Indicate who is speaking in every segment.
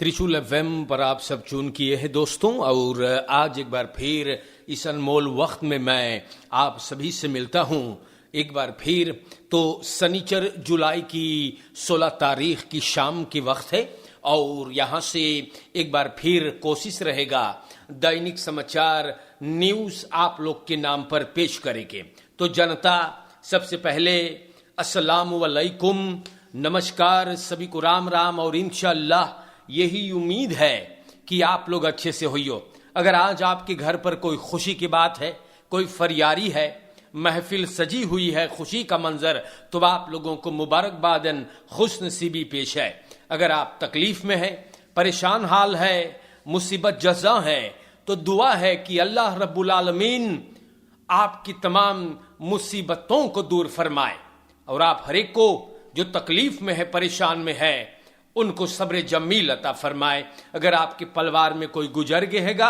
Speaker 1: त्रिशूल एफएम पर आप सब चुन किए हैं दोस्तों, और आज एक बार फिर इस अनमोल वक्त में मैं आप सभी से मिलता हूं। एक बार फिर तो शनिचर जुलाई की 16 तारीख की शाम की वक्त है और यहाँ से एक बार फिर कोशिश रहेगा दैनिक समाचार न्यूज आप लोग के नाम पर पेश करेंगे। तो जनता, सबसे पहले अस्सलाम वालेकुम, नमस्कार, सभी को राम राम और इंशाअल्लाह यही उम्मीद है कि आप लोग अच्छे से होइयो। अगर आज आपके घर पर कोई खुशी की बात है, कोई फरियारी है, महफिल सजी हुई है, खुशी का मंजर, तो आप लोगों को मुबारकबादन खुशनसीबी पेश है। अगर आप तकलीफ में है, परेशान हाल है, मुसीबत जज़ा है, तो दुआ है कि अल्लाह रब्बुल आलमीन आपकी तमाम मुसीबतों को दूर फरमाए और आप हर एक को जो तकलीफ में है, परेशान में है, उनको सब्र जमील अता फरमाए। अगर आपके परिवार में कोई गुजर गएगा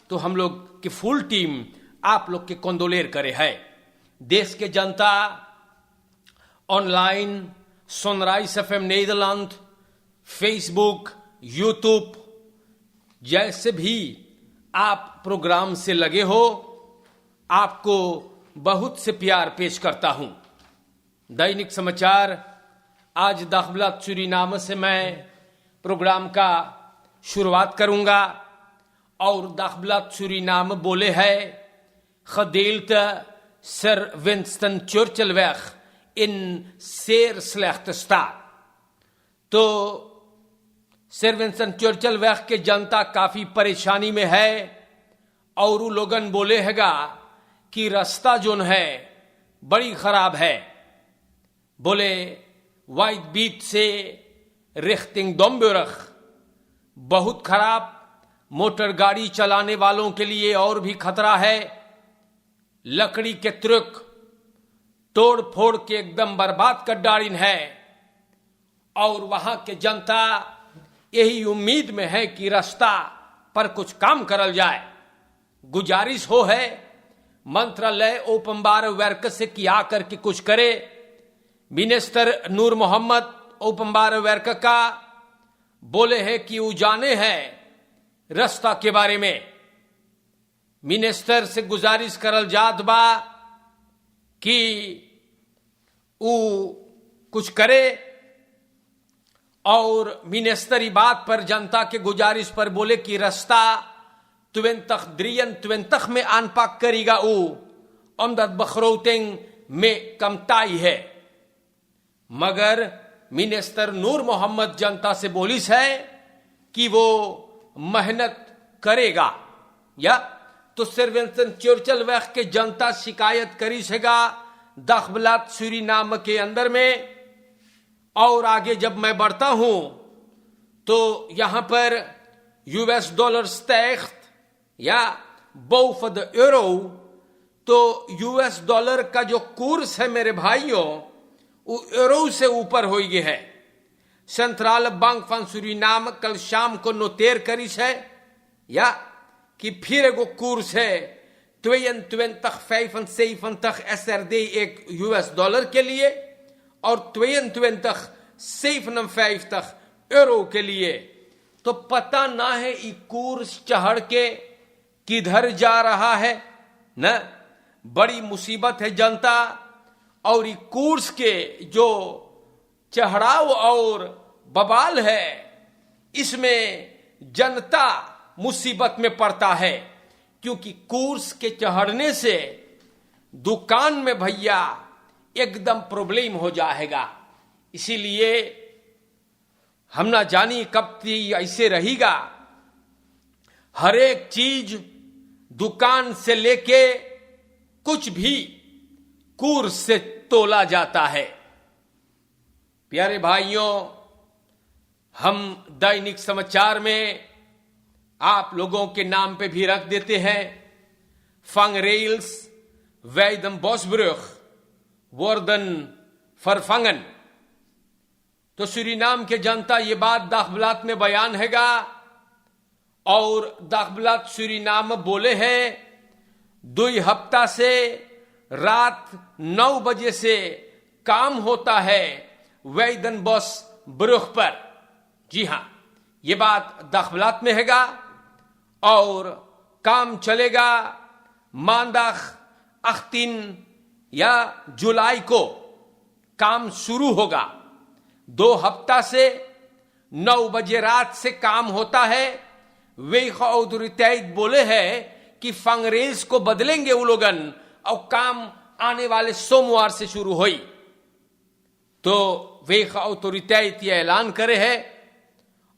Speaker 1: तो हम लोग की फुल टीम आप लोग के कंदोलेर करे है। देश के जनता online Sunrise FM Netherlands, Facebook, YouTube जैसे भी आप प्रोग्राम से लगे हो, आपको बहुत से प्यार पेश करता हूं। दैनिक समाचार आज दाखबलात सूरीनाम से मैं प्रोग्राम का शुरुआत करूंगा और दाखबलात सूरीनाम बोले है gedeelte Sir Winston Churchill weg in zeer slechte staat। तो सर विंस्टन चर्चिल weg के जनता काफी परेशानी में है और वो लोगन बोले हैगा कि रास्ता जोन है बड़ी खराब है। बोले वाइट बीट से रिख्टिंग डोम्बुरग बहुत खराब, मोटर गाड़ी चलाने वालों के लिए और भी खतरा है। लकड़ी के ट्रक तोड़ फोड़ के एकदम बर्बाद कर डालिन है और वहां के जनता यही उम्मीद में है कि रास्ता पर कुछ काम करल जाए। गुजारिश हो है मंत्रालय ओपमबार वर्क से कि आकर के कुछ करे। मिनिस्टर नूर मोहम्मद ओपमबार वर्क का बोले हैं कि वो जाने हैं रास्ता के बारे में। मिनिस्टर से गुजारिश करल जात बा कि वो कुछ करे और मिनिस्टर बात पर जनता के गुजारिश पर बोले कि रास्ता तुवेंतख में आनपाक करेगा। वो अमदद बखरौतिंग में कमताई है, मगर मिनिस्टर नूर मोहम्मद जनता से बोलिस है कि वो मेहनत करेगा। या तो सर विंस्टन चर्चिल weg के जनता शिकायत करी सेगा दाखबलात सूरीनाम के अंदर में। और आगे जब मैं बढ़ता हूं तो यहां पर यूएस डॉलर स्टेक्ट या बोफद यूरो, तो यूएस डॉलर का जो कोर्स है मेरे भाइयों वो यूरो से ऊपर हो गया है। सेंट्रल बैंक van सूरीनाम कल शाम को नोटेर करीस है या कि फिर एगो कोर्स है 22,75 SRD एक यूएस डॉलर के लिए और 22,57 यूरो के लिए। तो पता ना है ये कोर्स चढ़ के किधर जा रहा है न। बड़ी मुसीबत है जनता, और ये कोर्स के जो चढ़ाव और बवाल है इसमें जनता मुसीबत में पड़ता है, क्योंकि कोर्स के चढ़ने से दुकान में भैया एकदम प्रॉब्लम हो जाएगा। इसीलिए हम ना जानी कब ऐसे रहेगा। हर एक चीज दुकान से लेके कुछ भी कोर्स से तोला जाता है। प्यारे भाइयों, हम दैनिक समाचार में आप लोगों के नाम पे भी रख देते हैं फंगरेल्स वैदम बॉसब्रुख वर्दन फरफंगन। तो सूरीनाम के जनता ये बात दाखबलात में बयान हैगा और दाखबलात सूरीनाम बोले हैं 2 हफ्ता से रात 9 बजे से काम होता है वैदन बॉस ब्रुख पर। जी हां, ये बात दखबलात में हैगा और काम चलेगा। मांदाख अख्तिन या जुलाई को काम शुरू होगा। 2 हफ्ता से 9 बजे रात से काम होता है। वे ऑथोरिटीज बोले हैं कि फंगरेज को बदलेंगे वो लोगन और काम आने वाले सोमवार से शुरू हुई। तो वे ऑथोरिटीज ये ऐलान करे है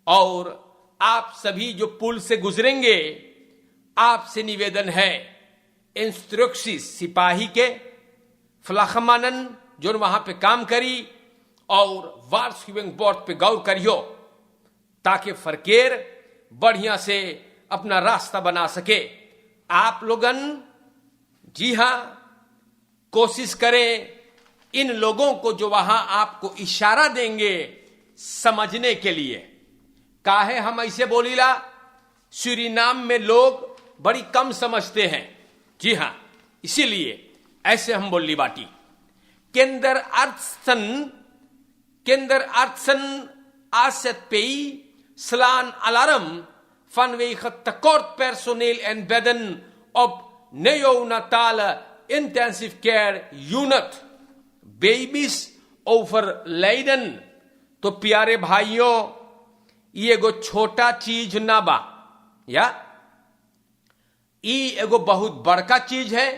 Speaker 1: और आप सभी जो पुल से गुजरेंगे, आपसे निवेदन है, इंस्ट्रक्शिस सिपाही के फ्लाखमानन जो वहां पे काम करी और वार्षिक बोर्ड पे गौर करियो ताकि फरकेर बढ़िया से अपना रास्ता बना सके। आप लोगन जी हां कोशिश करें इन लोगों को जो वहां आपको इशारा देंगे समझने के लिए। काहे हम ऐसे बोलीला, सूरीनाम में लोग बड़ी कम समझते हैं। जी हां, इसीलिए ऐसे हम बोली बाटी। केंद्र अर्थसन आset pay slaan alarm vanwege tekort personeel en bedden op neonatale intensive care unit. Babies overlijden। तो प्यारे भाइयों, ये एगो छोटा चीज ना बा, या ये एगो बहुत बड़का चीज है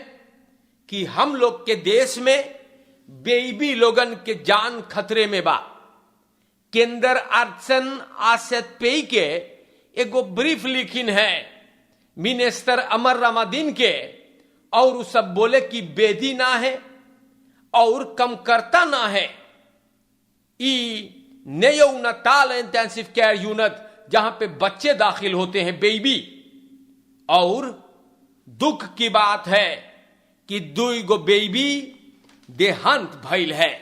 Speaker 1: कि हम लोग के देश में बेबी लोगन के जान खतरे में बा। केंद्र अर्थसन आसेत पे के एगो ब्रीफ लिखिन है मिनिस्टर अमर रमादीन के, और वो सब बोले कि बेदी ना है और कम करता ना है। ई नेओनाटाल इंटेंसिव केयर यूनिट जहां पे बच्चे दाखिल होते हैं, बेबी। और दुख की बात है कि 2 गो बेबी देहांत भइल है।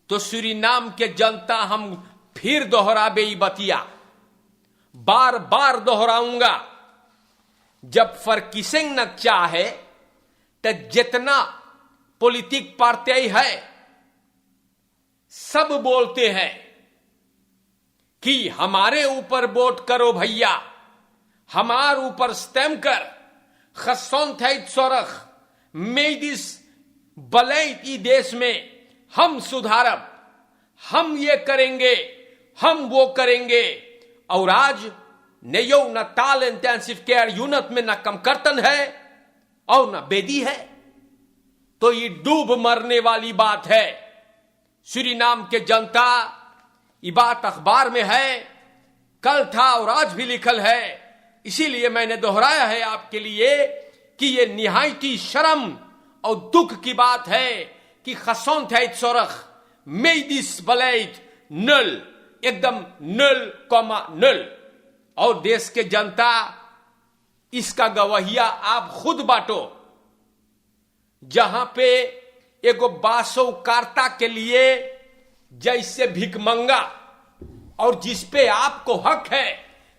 Speaker 1: तो सूरीनाम के जनता हम फिर दोहराबे बतिया, बार बार दोहराऊंगा। जब फरकिसिंग न चाहे तो जितना पॉलिटिक पार्टी है सब बोलते हैं कि हमारे ऊपर वोट करो भैया, हमारे ऊपर स्टैम्प कर, खसौंथैत सोरख मेदिस बलैत ई देश में हम सुधारब, हम ये करेंगे, हम वो करेंगे। और आज नेओनाटाल इंटेंसिव केयर यूनिट में न कमकर्तन है और न बेदी है। तो ये डूब मरने वाली बात है। सूरीनाम के जनता, ये बात अखबार में है, कल था और आज भी लिखल है। इसीलिए मैंने दोहराया है आपके लिए कि ये निहायती शर्म और दुख की बात है कि खसौंथैत सोरख मेदिस बलैत नल, एकदम 0,0। और देश के जनता इसका गवाहिया आप खुद बांटो। जहां पे एगो बासोकार्ता के लिए जैसे भिकमंगा, और जिस पे आपको हक है,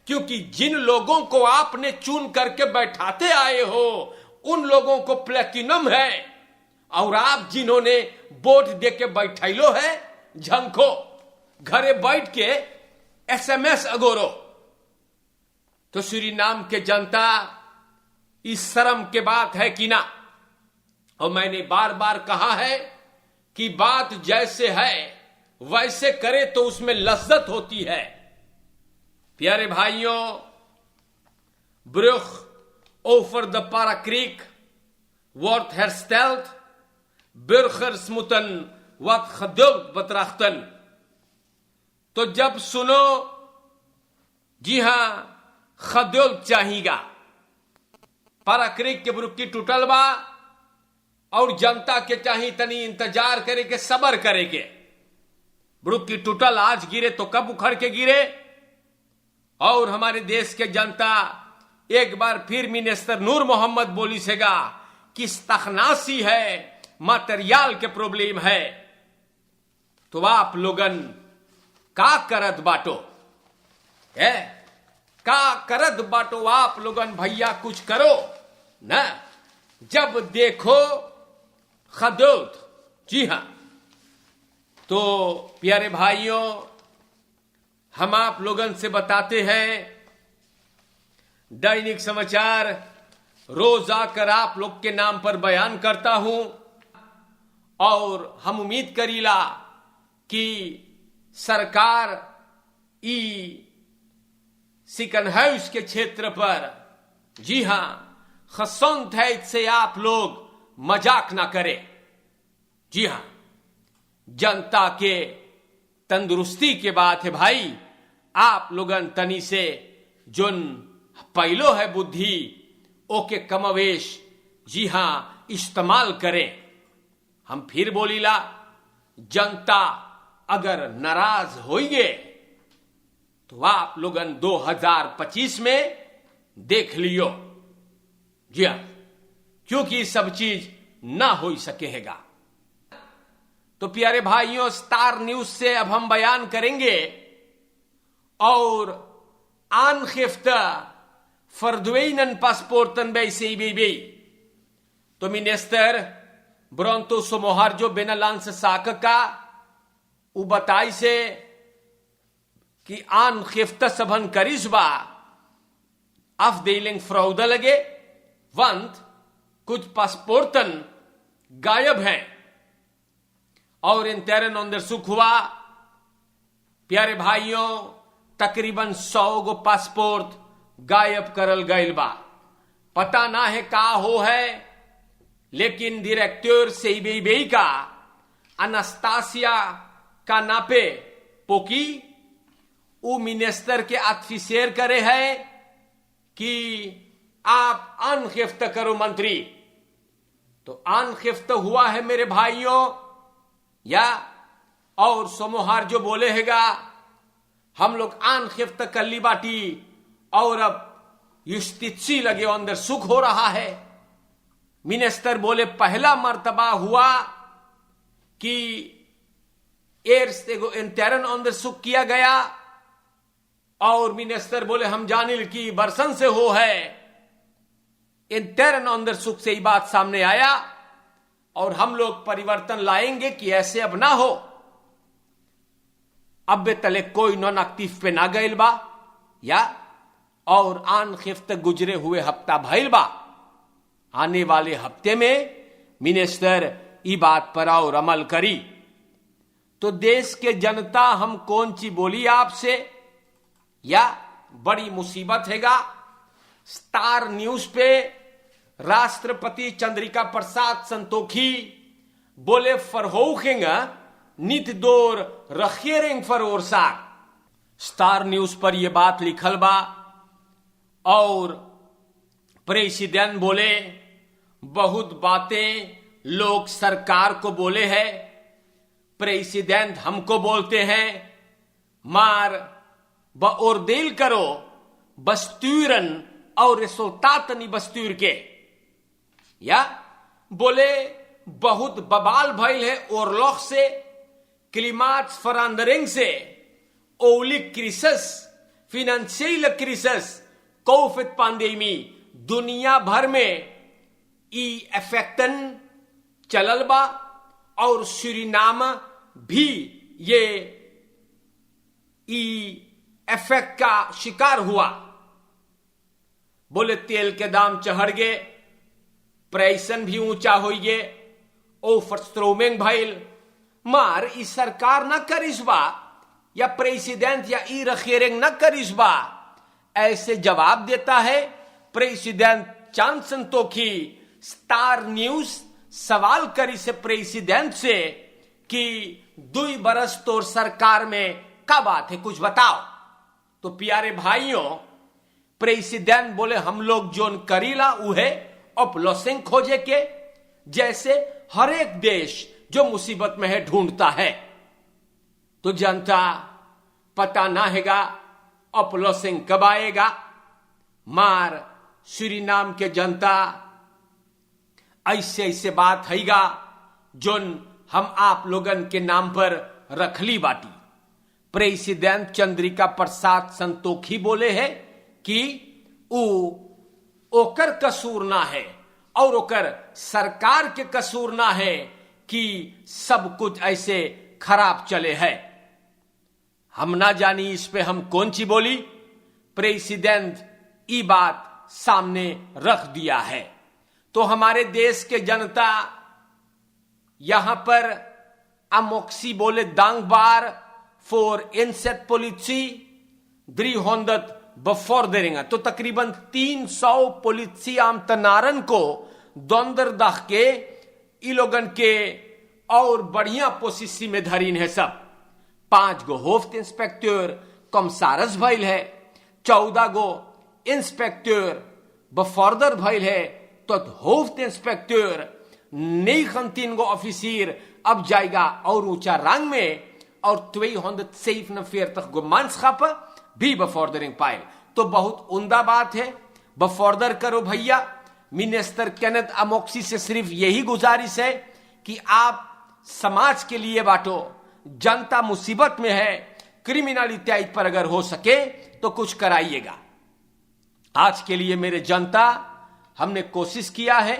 Speaker 1: क्योंकि जिन लोगों को आपने चुन करके बैठाते आए हो उन लोगों को प्लेटिनम है, और आप जिन्होंने वोट दे के बैठैलो है झंखो, घरे बैठ के SMS अगोरो। तो सूरीनाम के जनता, इस शर्म के बात है कि ना। और मैंने बार बार कहा है कि बात जैसे है वैसे करे तो उसमें लज्जत होती है। प्यारे भाइयों, ब्रुख over de Parakriek wordt hersteld. Burgers moeten wat geduld betrachten। तो जब सुनो, जी हां, खदुल्द चाहिएगा। पाराक्रिक के बुरुक्की टूटल बा और जनता के चाही तनी इंतजार करे के, सबर करे के। बुरुक्की टूटल आज गिरे तो कब उखड़ के गिरे। और हमारे देश के जनता एक बार फिर मिनिस्टर नूर मोहम्मद बोली सेगा कि तखनासी है, मटेरियल के प्रॉब्लम है। तो आप लोगन का करत बाटो है, का करत बाटो आप लोगन भैया, कुछ करो ना। जब देखो खदुल्द। जी हां, तो प्यारे भाइयों, हम आप लोगन से बताते हैं, दैनिक समाचार रोज आकर आप लोग के नाम पर बयान करता हूं और हम उम्मीद करीला कि सरकार ई सिकन हाउस के क्षेत्र पर, जी हां, खसंत है, इससे आप लोग मजाक ना करें। जी हां, जनता के तंदुरुस्ती के बात है भाई। आप लोगन तनी से जोन पहलो है बुद्धि ओके कमवेश, जी हां, इस्तेमाल करें। हम फिर बोलीला, जनता अगर नाराज होइए तो आप लोगन 2025 में देख लियो। जी हां, क्योंकि सब चीज ना हो सकेगा। तो प्यारे भाइयों, स्टार न्यूज से अब हम बयान करेंगे और Aangifte verdwenen paspoorten bij CBB. तो मिनिस्टर ब्रोंतो सोमोहार्जो बिनालांस साकका उ बताई से कि Aangifte सबन करिश्बा afdeling fraude लगे, want कुछ पासपोर्टन गायब हैं और इंटरन onderzoek हुआ। प्यारे भाइयों, तकरीबन 100 गो पासपोर्ट गायब करल गइल बा। पता ना है का हो है, लेकिन डायरेक्टर सीबीबी का अनास्तासिया का नापे पोकी उ मिनिस्टर के ऑफिसर करे है कि आप Aangifte करो मंत्री। तो Aangifte हुआ है मेरे भाइयों, या और सोमोहार्जो बोले हैगा हम लोग Aangifte कर ली बाटी और अब युस्टित्सी लगे अंदर सुख हो रहा है। मिनिस्टर बोले पहला मर्तबा हुआ कि एर्स एगो इंटरन अंदर सुख किया गया और मिनिस्टर बोले हम जानिल की बरसन से हो है। इंटरन अंदर सुख से ही बात सामने आया और हम लोग परिवर्तन लाएंगे कि ऐसे अब ना हो। अब बे तले कोई नॉन एक्टिव पे ना गइल बा, या और Aangifte गुजरे हुए हफ्ता भइल बा। आने वाले हफ्ते में मिनिस्टर ई बात पर और अमल करी। तो देश के जनता हम कौन सी बोली आपसे, या बड़ी मुसीबत हैगा। स्टार न्यूज पे राष्ट्रपति चंद्रिका प्रसाद संतोखी बोले फरहोखेंग नित दोर रखियरिंग फरोरसाक। स्टार न्यूज पर यह बात लिखल बा और प्रेसिडेंट बोले बहुत बातें लोग सरकार को बोले हैं, प्रेसिडेंट हमको बोलते हैं मार beoordeel करो besturen और resultaten नहीं bestuur के। या बोले बहुत बवाल भइल है ओरलॉग से, klimaatverandering से, oorlog crisis, financial crisis, Covid pandemic, दुनिया भर में ई इफेक्टन चलल बा और सूरीनाम भी ये ई इफेक्ट का शिकार हुआ। बोले तेल के दाम चढ़ गए, प्राइसन भी ऊंचा हो गए, ओवरस्ट्रोमिंग भइल। मार ई सरकार न करिसबा या प्रेसिडेंट या ई रखियरिंग न करिसबा, ऐसे जवाब देता है प्रेसिडेंट चांद संतोखी। स्टार न्यूज सवाल करी से प्रेसिडेंट से कि 2 बरस तोर सरकार में क्या बात है, कुछ बताओ। तो प्यारे भाइयों, प्रेसिडेंट बोले हम लोग जोन करीला उहे अपलोसिंग खोजे के, जैसे हर एक देश जो मुसीबत में है ढूंढता है। तो जनता पता ना हैगा अपलोसिंग कब आएगा। मार सूरीनाम के जनता ऐसे ऐसे बात हैगा जोन हम आप लोगन के नाम पर रखली बाटी। प्रेसिडेंट चंद्रिका प्रसाद संतोखी बोले है कि ओकर कसूर ना है और ओकर सरकार के कसूर ना है कि सब कुछ ऐसे खराब चले है। हम ना जानी इस पे हम कौन सी बोली, प्रेसिडेंट ये बात सामने रख दिया है। तो हमारे देश के जनता यहां पर अमोक्सी बोले दांगबार फॉर इनसेट पॉलिसी 300 बफोर्डरिंगा, तो तकरीबन 300 पॉलिसी आम तनारन को दोंदर दख के इलोगन के और बढ़िया पोसिसी में धरीन है। सब 5 गो होफ्ट इंस्पेक्टर कमसारस भइल है, 14 गो इंस्पेक्टर बफोर्डर भइल है, तो होफ्ट इंस्पेक्टर नहीं खन 3 गो ऑफिसर अब जाएगा और ऊंचा रंग में, और 247 गो मानसchappen भी बफोर्डरिंग पाए। तो बहुत उम्दा बात है, बफोर्डर करो भैया। मिनिस्टर केनेथ अमोक्सी से सिर्फ यही गुजारिश है कि आप समाज के लिए बांटो, जनता मुसीबत में है, क्रिमिनल इत्यादि पर अगर हो सके तो कुछ कराइएगा। आज के लिए मेरे जनता, हमने कोशिश किया है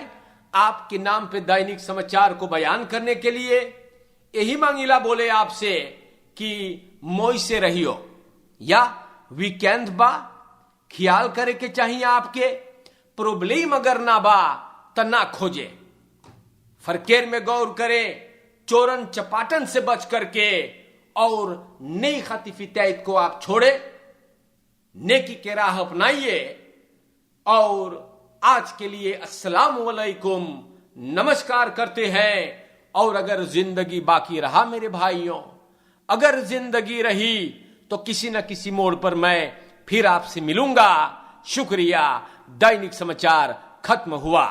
Speaker 1: आपके नाम पे दैनिक समाचार को बयान करने के लिए। यही मांगिला बोले आपसे कि मोई से रहियो, या वीकेंड बा ख्याल करे के चाहिए आपके, प्रॉब्लम अगर ना बा त ना खोजे, फरकेर में गौर करे, चोरन चपाटन से बच करके और नई खतीफित्यात को आप छोड़े, नेकी के राह अपनाइए। और आज के लिए अस्सलाम वालेकुम, नमस्कार करते हैं। और अगर जिंदगी बाकी रहा मेरे भाइयों, अगर जिंदगी रही तो किसी न किसी मोड़ पर मैं फिर आपसे मिलूंगा। शुक्रिया। दैनिक समाचार खत्म हुआ।